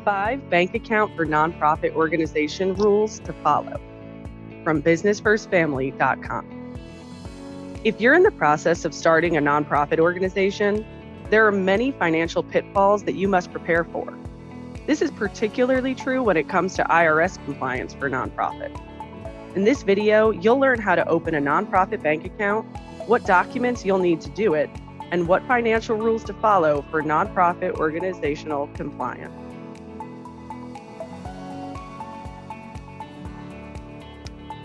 5 bank account for nonprofit organization rules to follow from businessfirstfamily.com. If you're in the process of starting a nonprofit organization, there are many financial pitfalls that you must prepare for. This is particularly true when it comes to IRS compliance for nonprofit. In this video, you'll learn how to open a nonprofit bank account, what documents you'll need to do it, and what financial rules to follow for nonprofit organizational compliance.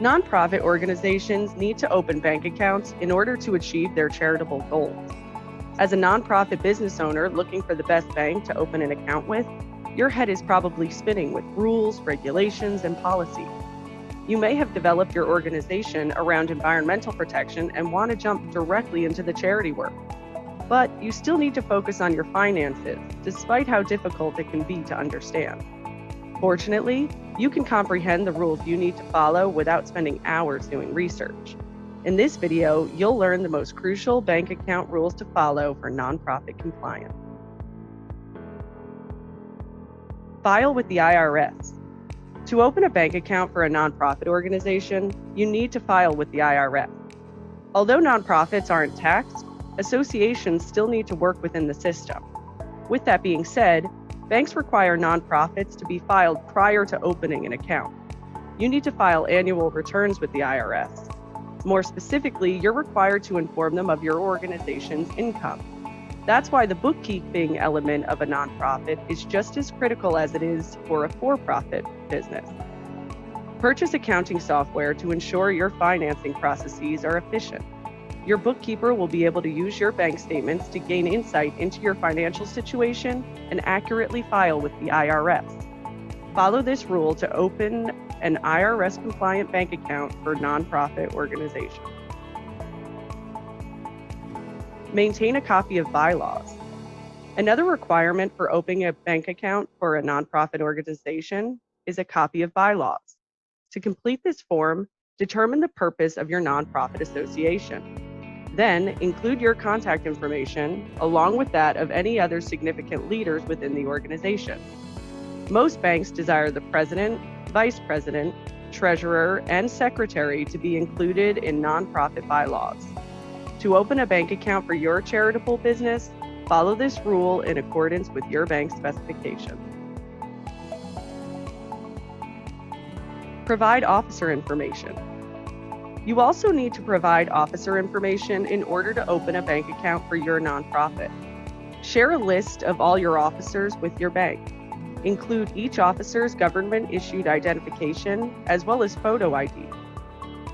Nonprofit organizations need to open bank accounts in order to achieve their charitable goals. As a nonprofit business owner looking for the best bank to open an account with, your head is probably spinning with rules, regulations, and policies. You may have developed your organization around environmental protection and want to jump directly into the charity work. But you still need to focus on your finances, despite how difficult it can be to understand. Fortunately, you can comprehend the rules you need to follow without spending hours doing research. In this video, you'll learn the most crucial bank account rules to follow for nonprofit compliance. File with the IRS. To open a bank account for a nonprofit organization, you need to file with the IRS. Although nonprofits aren't taxed, associations still need to work within the system. With that being said, banks require nonprofits to be filed prior to opening an account. You need to file annual returns with the IRS. More specifically, you're required to inform them of your organization's income. That's why the bookkeeping element of a nonprofit is just as critical as it is for a for-profit business. Purchase accounting software to ensure your financing processes are efficient. Your bookkeeper will be able to use your bank statements to gain insight into your financial situation and accurately file with the IRS. Follow this rule to open an IRS-compliant bank account for nonprofit organizations. Maintain a copy of Bylaws. Another requirement for opening a bank account for a nonprofit organization is a copy of Bylaws. To complete this form, determine the purpose of your nonprofit association. Then, include your contact information, along with that of any other significant leaders within the organization. Most banks desire the president, vice president, treasurer, and secretary to be included in nonprofit bylaws. To open a bank account for your charitable business, follow this rule in accordance with your bank's specifications. Provide officer information. You also need to provide officer information in order to open a bank account for your nonprofit. Share a list of all your officers with your bank. Include each officer's government-issued identification as well as photo ID.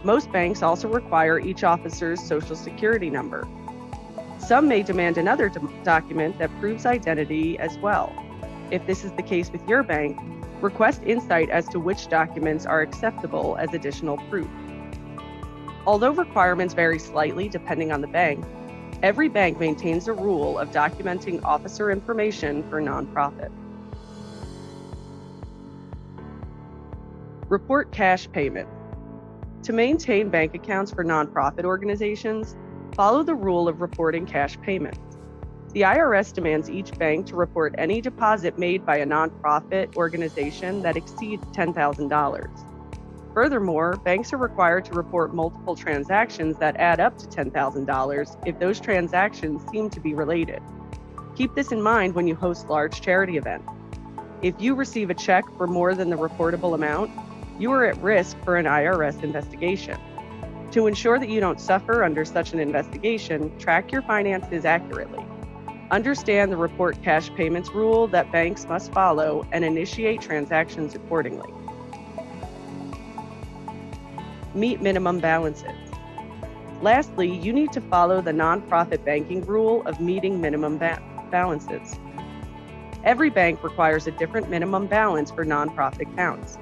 Most banks also require each officer's social security number. Some may demand another document that proves identity as well. If this is the case with your bank, request insight as to which documents are acceptable as additional proof. Although requirements vary slightly depending on the bank, every bank maintains a rule of documenting officer information for nonprofit. Report cash payments. To maintain bank accounts for nonprofit organizations, follow the rule of reporting cash payments. The IRS demands each bank to report any deposit made by a nonprofit organization that exceeds $10,000. Furthermore, banks are required to report multiple transactions that add up to $10,000 if those transactions seem to be related. Keep this in mind when you host large charity events. If you receive a check for more than the reportable amount, you are at risk for an IRS investigation. To ensure that you don't suffer under such an investigation, track your finances accurately. Understand the report cash payments rule that banks must follow and initiate transactions accordingly. Meet minimum balances. Lastly, you need to follow the nonprofit banking rule of meeting minimum balances. Every bank requires a different minimum balance for nonprofit accounts.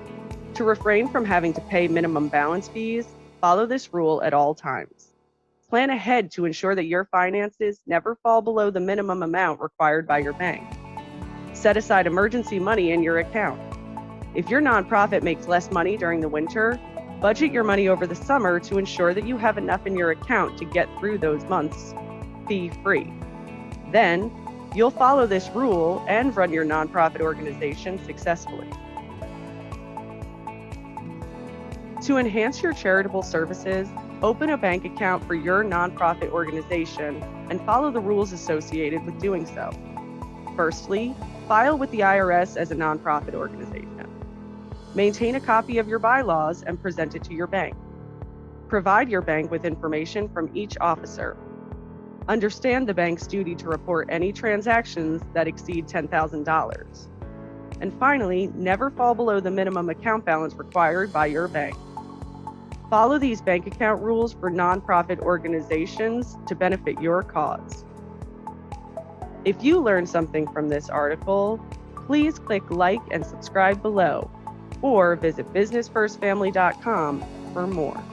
To refrain from having to pay minimum balance fees, follow this rule at all times. Plan ahead to ensure that your finances never fall below the minimum amount required by your bank. Set aside emergency money in your account. If your nonprofit makes less money during the winter, budget your money over the summer to ensure that you have enough in your account to get through those months fee-free. Then, You'll follow this rule and run your nonprofit organization successfully. To enhance your charitable services, open a bank account for your nonprofit organization and follow the rules associated with doing so. Firstly, file with the IRS as a nonprofit organization. Maintain a copy of your bylaws and present it to your bank. Provide your bank with information from each officer. Understand the bank's duty to report any transactions that exceed $10,000. And finally, never fall below the minimum account balance required by your bank. Follow these bank account rules for nonprofit organizations to benefit your cause. If you learned something from this article, please click like and subscribe below, or visit businessfirstfamily.com for more.